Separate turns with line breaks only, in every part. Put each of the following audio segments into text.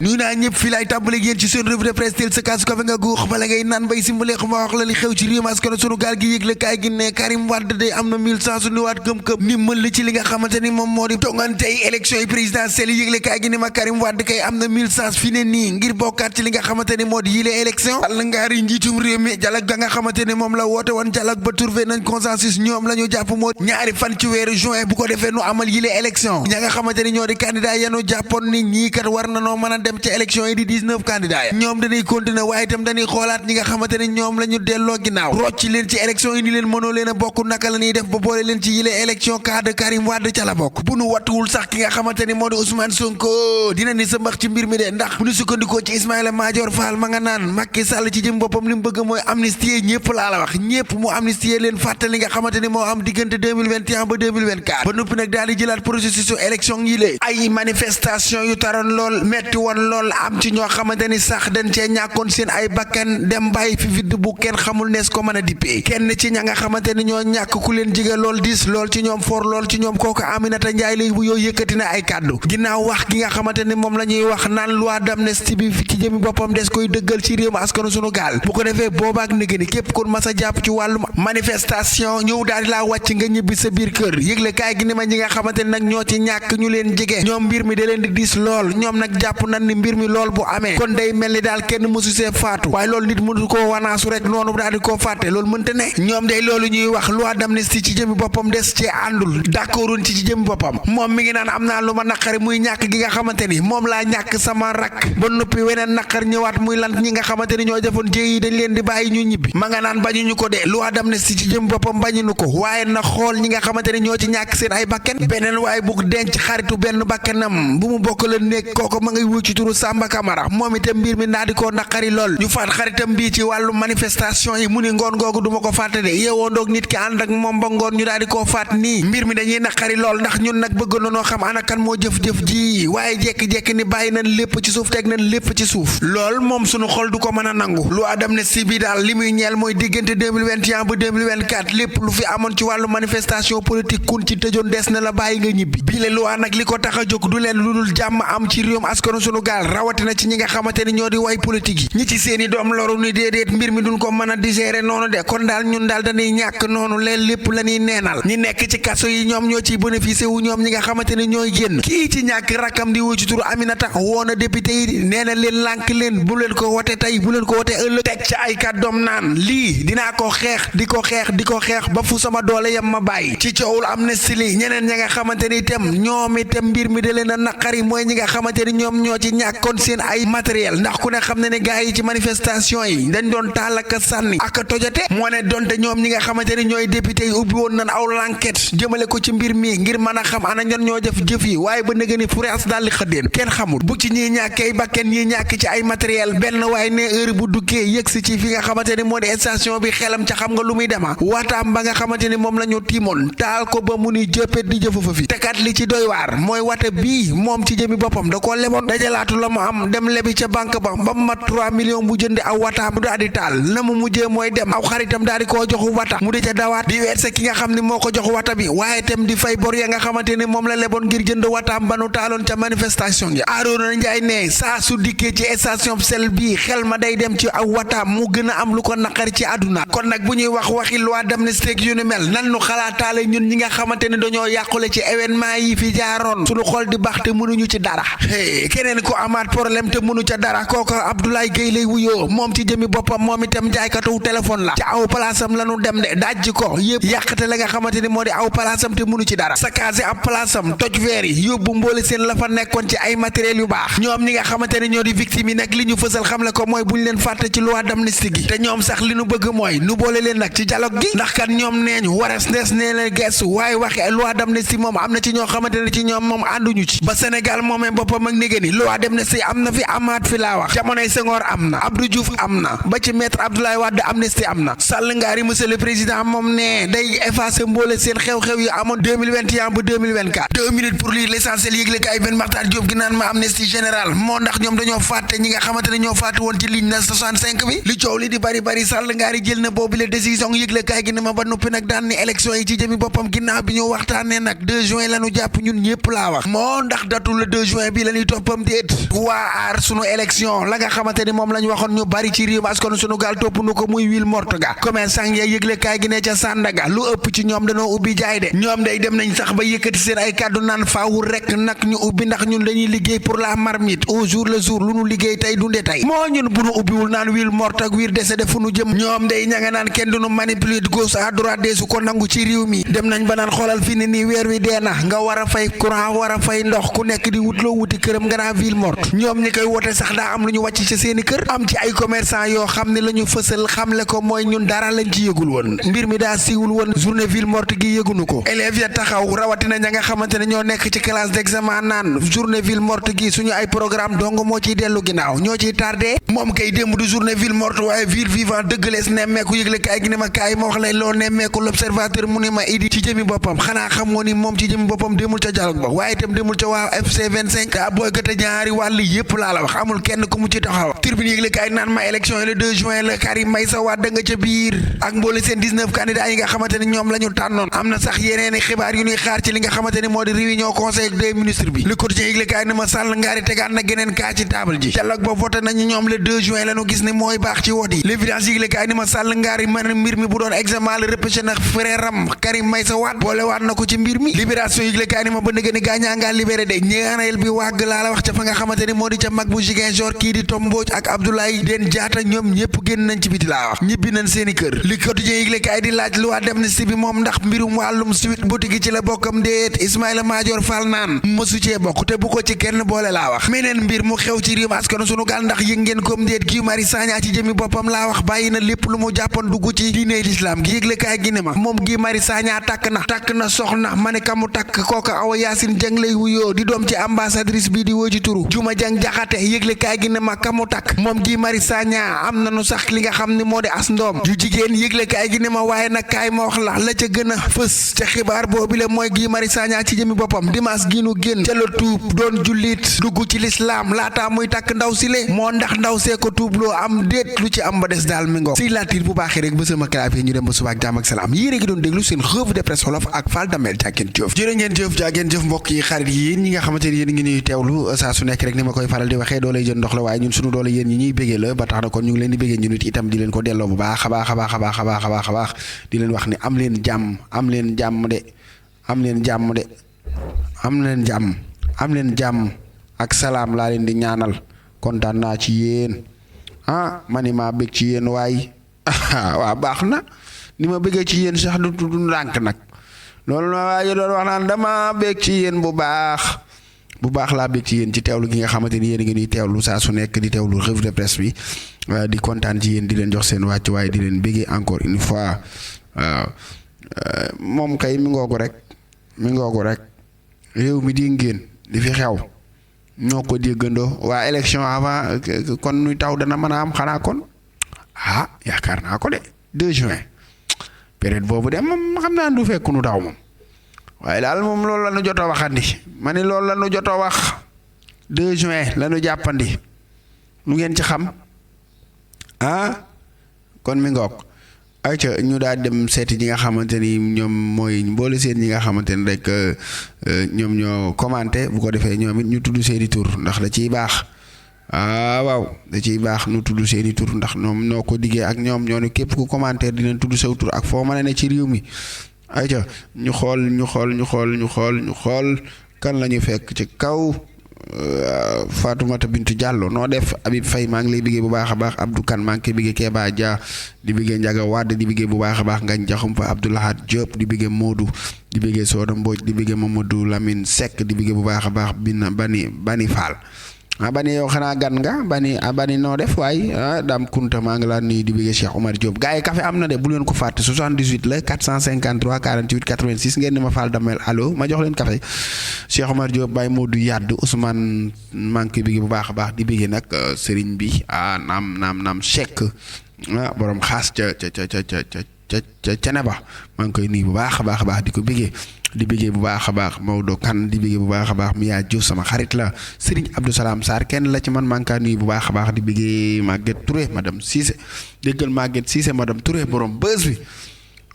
nuy naa ñëpp fii laay tàmbaleeg yéen ci seen revue de presse tel sa kaas ko fe nga guux bala ngay naan bay simbalee ma wax la li xew ci réew mi askan sunu gaal gi yëgle kaay gi ne Karim Wade de am na 1100 su niwaat gëm-gëm ni mën li ci li nga xamante ni moom moo di tongantey élection yi présidentielle yi yëgle kaay gi ni ma Karim Wade kay am na 1100 fi ne nii ngir bokkaat ci li nga xamante ni moo di yile élection walla ngaari njiitum réew mi dialogue ga nga xamante ni moom la woote woon dialogue ba trouvé nañ consensus ñoom la ñu jàpp moo ñaari fan ci weeru juin bu ko defee nu amal yile élection ña nga xamante ni ñoo di candidat yanu jàppoon ni ñii kat war na noo mën a dem ci élection yi 19 candidats ñoom dañuy continuer waaye itam dañuy xoolaat ñi nga xamante ne ñoom la ñu delloo ginnaaw rocc leen ci élection yi ni leen mënoo leen a bokk naka la ñuy def ba boole leen ci yile élection cas de Karim Wade ca la bokk bu nu wattuwul sax ki nga xamante ni moo di Ousmane Sonko dina ni sa mbax ci mbir mi de ndax bu ñu sukkandikoo ci Ismaïla Madior Fall ma nga naan Macky Sall ci jëm boppam li mu bëgg mooy amnistie ñëpp laa la wax ñëpp mu amnistie leen fàttali nga xamante ni moo am diggante 2021 ba 2024 ba noppi nag daal di jëlaat processus élection yi lée ay manifestation yu taroon lool metti woon lool am ci ñoo xamante ni sax dañ cee ñàkkoon seen ay bakkan dem bàyyi fi vidd bu kenn xamul nees ko mën a dippee kenn ci ña nga xamante ni ñoo ñàkk ku leen jige lool dis lool ci ñoom for lool ci ñoom kooku Aminata Ndiaye lay bu yooyu yëkkati na ay kàddu ginnaaw wax gi nga xamante ni moom la ñuy wax naan loi d'amnistie bi ci jëmi boppam des koy dëggal ci réew mi askanu sunu gaal bu ko defee boobaak nëgëni képp kon mas a jàpp ci wàllum manifestation ñëw daal di laa wàcc nga ñibbi sa biir kër yëgle kaay gi ni ma ñi nga xamante ni nag ñoo ci ñàkk ñu leen jige ñoom mbir mi da leen di dis lool ñoom nag jàpp nañ ni mbir mi lool bu amee kon day mel ni daal kenn mësu see faatu waaye loolu nit mënu koo wanaasu rek noonu daal di koo fàtte loolu mënta ne ñoom day loolu ñuy wax loi d'amnistie ci jëmi boppam des ci àndul d'accorduñ ci jëmi boppam moom mi ngi naan am naa lu ma naqari muy ñàkk gi nga xamante ni moom laa ñàkk sama rak ba noppi weneen naqar ñëwaat muy lan ñi nga xamante ni ñoo defoon jéey yi dañ leen di bàyyi ñu ñibbi ma nga naan bañuñu ko de loi d'amnistie ci jëmi boppam bañuñu ko waaye na xool ñi nga xamante ni ñoo ci ñàkk seen ay bakken beneen waaye bu denc xaritu benn bakkenam bu mu bokk la nekk kooku ma ngay wuy ci turu Samba Camara moom itam mbir mi ndaa di koo naqari lool ñu faat xaritam bii ci wàllu manifestation yi mu ni ngoon googu duma ko fàtte de yeewoo ndoog nit ki ànd ak moom ba ngoon ñu daal di koo faat nii mbir mi dañuy naqari lool ndax ñun nag bëgg na noo xam ana kan moo jëf-jëf ji waaye jekki-jekki ni bàyyi nañ lépp ci suuf teg nañ lépp ci suuf lool moom sunu xol du ko mën a nangu loi d'amnistie bi daal li muy ñeel mooy diggante 2021 ba 2024 lépp lu fi amoon ci wàllu manifestation politique kun ci tëjoon des na la bàyyi nga ñibbi bii le loi nag li ko tax a jóg du leen lu dul jàmm am ci réewum askanu sunu gaal rawatina ci ñi nga xamante ni ñoo di way politique yi ñi ci seeni doom loru ni déedéet mbir mi duñ ko mën a digérer noonu de kon daal ñun daal dañuy ñàkk noonu leen lépp la ñuy neenal ñi nekk ci kaso yi ñoom ñoo ciy bénéficié wu ñoom ñi nga xamante ni ñooy génn kii ci ñàkk rakkam di wuy ci turu Aminata woon a député yi nee na leen lànk leen bu leen ko wote tey bu leen ko wote ëllëg teg ci ay kàddoom naan lii dinaa ko xeex di ko xeex ba fu sama doole yam ma bàyyi ci coowul amnistie li ñeneen ña nga xamante ni itam ñoom itam mbir mi da leen a naqari mooy ñi nga xamante ni ñoom ñoo ci ñàkkoon seen ay matériel ndax ku ne xam ne ne gars yi ci manifestation yi dañ doon taal ak sànni ak tojate moo ne donte ñoom ñi nga xamante ni ñooy député yi ubbi woon nañ aw l'enquête jëmale ko ci mbir mi ngir mën a xam ana ñan ñoo def jëf yi waaye ba nëgë ni furaas daal di xëddeen kenn xamul bu ci ñii ñàkkee bakken ñii ñàkk ci ay matériel benn waaye ne heure bu duggee yëgsi ci fi nga xamante ni moo di station bi xelam ca xam nga lu muy dema wataam ba nga xamante ni moom la ñu tiimoon taal ko ba mu ni jëppet di jëfu fa fi tekat li ci doy waar mooy wate bii moom ci jëmi boppam da koo leboon dajalaatu la mu am dem lebi ca banque ba ba mat 3 millions bu jëndi aw wataam mu daal di taal na mu mujjee mooy dem aw xaritam daal di koo joxu wata mu di ca dawaat di weerse ki nga xam ni moo ko jox wata bi waaye itam di fay bor ya nga xamante ni moom la leboon ngir jënd wataam ba nu taaloon ca manifestation ja Arouna Ndiaye ne saa su dikkee ci station sel bii xel ma day dem ci aw wataam mu gën a am lu ko naqari ci àdduna kon nag bu ñuy wax waxi loi d'amnistie yu ni mel nan nu xalaataale ñun ñi nga xamante ni dañoo yàqule ci événement yi fi jaaroon suñu xol di baax te mënuñu ci dara keneen ko amaat problème te mënu ca dara kooku Abdoulaye Gueye lay wuyoo moom ci jëmi boppam moom itam jaaykatu téléphone la ci aw palaasam la nu dem de dajji ko yëpp yàqate la nga xamante ni moo di aw palaasam te mënu ci dara saccagé ab palaasam toj veer yi yóbbu mboole seen la fa nekkoon ci ay matériel yu baax ñoom ñi nga xamante ni ñoo di victime yi nag li ñu fësal xam le ko mooy buñ leen fàtte ci loi d'amnistie gi te ñoom sax li nu bëgg mooy nu boole leen nag ci dialogue gi ndax kat ñoom nee ñu wares ndees nee leen gestu waaye waxe loi d'amnistie moom am na ci ñoo xamante ne ci ñoom moom ànduñu ci ba Sénégal moomee boppam ak négé ni loi d'amnistie am na fi amaat fi laa wax jamonoy Senghor am na Abdou Diouf am na ba ci maître Abdoulaye Wade amnistie am na Sall ngaari monsieur le président moom ne day effacer mboole seen xew-xew yi amoon 2021 ba 2024 2 minutes pour lire l'essentiel yëgle kaay benn Makhtar Diop gi naan ma amnistie générale moo ndax ñoom dañoo fàtte ñi nga xamante ne ñoo fàtte woon ci ligne na 65 bi li coow li di bari Sall ngaari jël na boobu la décision yëgle kaay gi ne ma ba noppi nag daan ni élection yi ci jëmi boppam ginnaaw bi ñu waxtaanee nag 2 juin la ñu jàpp ñun ñëpp laa wax moo ndax datu le 2 juin bi la ñuy toppam déet waa aar sunu élection la nga xamante ni moom lañ waxoon ñu bari ci réew askan sunu gaal topp nu ko muy Will Mortga commerçant ya yëgle kaay gi ne ca Sandaga lu ëpp ci ñoom dañoo ubbi jaay de ñoom day dem nañ sax ba yëkkati seen ay kàddu naan faawu rek nag ñu ubbi ndax ñun dañuy liggéey pour la marmite au jour le jour lu nu liggéey tey dunde tey moo ñun bu nu ubbiwul naan Will Mortga wir décédé fu nu jëm ñoom day ña nga naan kenn du nu manipuler gauche à droite de su ko nangu ci réew mi dem nañ ba naan xoolal fi ne nii weer wi dee na nga war a fay courant war a fay ndox ku nekk di wut loo wuti këram nga naan Will Mortga ñoom ñi koy wote sax daa am lu ñu wàcc ci seeni kër am ci ay commerçant yoo xam ne la ñu fësal xamle ko mooy ñun dara lañ ci yëgul woon mbir mi daa siiwul woon journée Will Mortga gi yëgunu ko élèves ya taxaw rawatina ña nga xamante ne ñoo nekk ci classe d'examen naan journée Will Mortga gi suñu ay programme dong moo ciy dellu ginnaaw ñoo ciy tardé moom kay démb du journée Will Mortga waaye ville vivant dëggalees nemmeeku yëgle kaay gi ne ma kaay ma wax lay loo nemmeeku l'observateur mu ne ma idi ci jëmi boppam xanaa xamoo ni moom ci jëmi boppam demul ca dialogue ba waaye itam demul ca waa FC 25 a boykate ñaari wàll yépp laa la wax amul kenn ku mu ci taxaw tribune yëgle kaay naan ma élection yi le 2 juin la Karim Meïssa Wade nga ca biir ak mboole seen 19 candidats yi nga xamante ne ñoom la ñu tànnoon am na sax yeneeni xibaar yu ñuy xaar ci li nga xamante ne moo di réunion conseil des ministres bi le quotidien yëgle kaay ne ma Sall ngaari tegaat na geneen kaa ci table ji dialogue ba voté nañu ñoom le 2 juin la ñu gis ne mooy baax ci wote yi l'évidence yëgle kaay ne ma Sall ngaari mën mbir mi bu doon examen la repêché na frère am Karim Meïssa Wade boole waat na ko ci mbir mi libération yëgle kaay ne ma ba nëgë ni gaañaa ngaa libéré de ñaareel bi wàgg laa la wax ca fa nga xamante ne moo di ca mag bu Ziguinchor kii di Tom Mbodj ak Abdoulaye Den Diatta ñoom ñëpp génn nañ ci biti laa wax ñibbi nañ seeni kër li quotidien yëgle kaay di laaj loi d'amnistie bi moom ndax mbirum wàllum suite boutique ci la bokkam déet Ismaïla Madior Fall naan mësu cee bokk te bu ko ci kenn boole laa wax meneen mbir mu xew ci réew askanu sunu gaal ndax yëg ngeen comme déet Guy Marius Sagna ci jëmi boppam laa wax bàyyi na lépp lu mu jàppoon dugg ci diine l'islam gi yëgle kaay gi ne ma moom Guy Marius Sagna takk na soxna ma ne ka mu takk kooka Awa Yacine Dieng lay wuyoo di doom ci ambassadrice bi di woo ci turu Juma Dieng Jaxate yëgle kaay gi ne ma ka mu takk moom Guy Marius Sagna am na nu sax li nga xam ne moo di as ndoom ju jigéen yëgle kaay gi ne ma waaye nag kaay ma wax la ca gën a fës ca xibaar boobu le mooy Guy Marius Sagna ci jëmi boppam dimanche gi nu génn ca la tuub doon jullit dugg ci lislaam laataa muy takk ndaw si le moo ndax ndaw see ko tuubloo am déet lu ci am ba des daal mi ngo si laatiir bu baaxee rek ba sama clavier ñu dem ba suba ak jàmm ak salaam yéen a ngi doon déglu seen revue de presse wolof ak Fall Damel jàggeen jëf jërë ngeen jëf mbokk yi xarit yi yéen ñi nga xamante ni yéen ngi ñuy teewlu saa su nekk rek ni ma koy faral di waxee doolay jën ndox la waaye ñun suñu doole yéen ñi ñuy bégee la ba tax na kon ñu ngi leen di bégee ñu nit itam di leen ko delloo bu baax a baax a baax a baax a baax a baax a baax di leen wax ni am leen jàmm am leen jàmm de am leen jàmm de am leen jàmm am leen jàmm ak salaam laa leen di ñaanal kontaan naa ci yéen ma ni maa bég ci yéen waay waa baax na ni ma bëggee ci yéen sax du ndànk nag loolu ma waaye doon wax naan dama bég ci yéen bu baax laa bég ci yéen ci teewlu gi nga xamante ni yéen a ngi ñuy teewlu saa su nekk di teewlu revue de presse bi di kontaan ci yéen di leen jox seen wàcc waaye di leen bëggee encore une fois moom kay mi ngoogu rek réew mi di ngeen di fi xew ñoo ko déggandoo waa élection avant kon nuy taw dana mën a am xanaa kon yaakaar naa ko de 2 juin période boobu de moom xam naa du fekk nu taw moom waaye daal moom loolu la nu jot a waxandi ma ni loolu la nu jot a wax 2 juin la nu jàppandi lu ngeen ci xam kon mi ngoog ayca ñu daal dem seeti ñi nga xamante ni ñoom mooy mboole seen ñi nga xamante ni rek ñoom ñoo commenté bu ko defee ñoom it ñu tudd seeni tur ndax da ciy baax waaw da ciy baax nu tudd seeni tur ndax ñoom noo ko diggee ak ñoom ñoo ne képp ku commentaire dinañ tudd saw tur ak foo mën a ne ci réew mi ayca ñu xool kan la ñu fekk ci kaw Fatoumata Bintu Diallo noo def Habib Faye maa ngi lay biggee bu baax a baax Abdou Kane maa ngi koy biggee Keba Dia di biggee Ndiaga Wade di biggee bu baax a baax Ngagne Diakhoumpa Abdoulahat Diop di biggee Modou di biggee Soda Mbodj di biggee Mamadou Lamine Seck di biggee bu baax a baax Bani Fall Bani yow xanaa gan nga Bani noo def waaye Dame Kunta maa ngi laa nuyu di biggee Cheikh Omar Diop gars yi café am na de bu leen ko fàtte 78 la 453 48 86 ngeen di ma Fall Damel allo ma jox leen café Cheikh Omar Diop Baye Modou Yadd Ousmane maa ngi koy biggee bu baax a baax di biggee nag Serigne bi naam Cheikh borom xaas ca Ceneba maa ngi koy nuyu bu baax a baax di ko biggee bu baax a baax Maodo Kane di biggee bu baax a baax Mia Diouf sama xarit la Serigne Abdou Salam Sarr kenn la ci man maa ngi kaa nuyu bu baax a baax di biggee Maguette Touré madame Cissé déggal Maguette Cissé madame Touré borom bës bi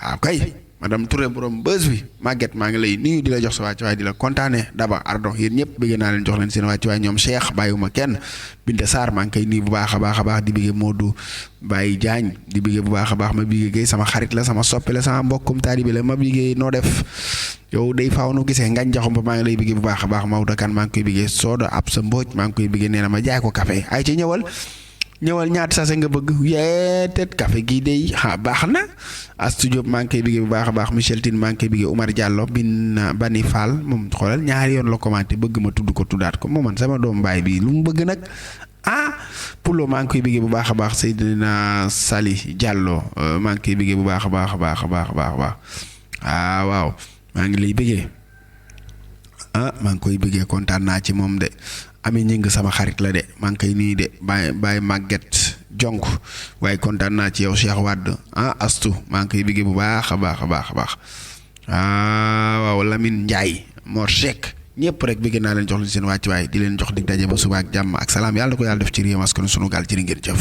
waaw kay madame Touré borom bës bi Maguette maa ngi lay nuyu di la jox sa wàccuwaay di la kontaane Daba Ardo yéen ñëpp bëgg naa leen jox leen seen wàccuwaay ñoom Cheikh bàyyiwuma kenn Binte Sarr maa ngi koy nuyu bu baax a baax di bëgg Modou Baye Diagne di bëgg bu baax a baax ma bëgg Guèye sama xarit la sama soppe la sama mbokkum taalibe la ma bëgg noo def yow day faaw nu gisee ngañ jaxum ba maa ngi lay bëgg bu baax a baax Maodo Kane maa ngi koy bëgg Sodo ab sa mbooj maa ngi koy bëgg nee na ma jaay ko café ay ci ñëwal ñaata sase nga bëgg yeetet café gii day baax na studio maa ngi koy bëggee bu baax a baax Michel Tine maa ngi koy bëggee Oumar Diallo Bani Fall moom xoolal ñaari yoon la commenté bëgg ma tudd ko tuddaat ko moom man sama doom baay bi lu mu bëgg nag Poulo maa ngi koy bëggee bu baax a baax Seydina Sali Diallo maa ngi koy bëggee bu baax a baax waaw maa ngi lay bëggee maa ngi koy bëggee kontaan naa ci moom de Ami ñing sama xarit la de maa ngi koy nuyu de Baye Maguette Jonk waaye kontaan naa ci yow Cheikh Wade Astu maa ngi koy bëggee bu baax a baax waaw Lamine Ndiaye Mor Cheikh ñëpp rek bëgg naa leen jox leen seen wàccuwaay di leen jox dig daje ba suba ak jàmm ak salaam yàlla na ko yàlla def ci réew mi askan sunu gaal jërë ngeen jëf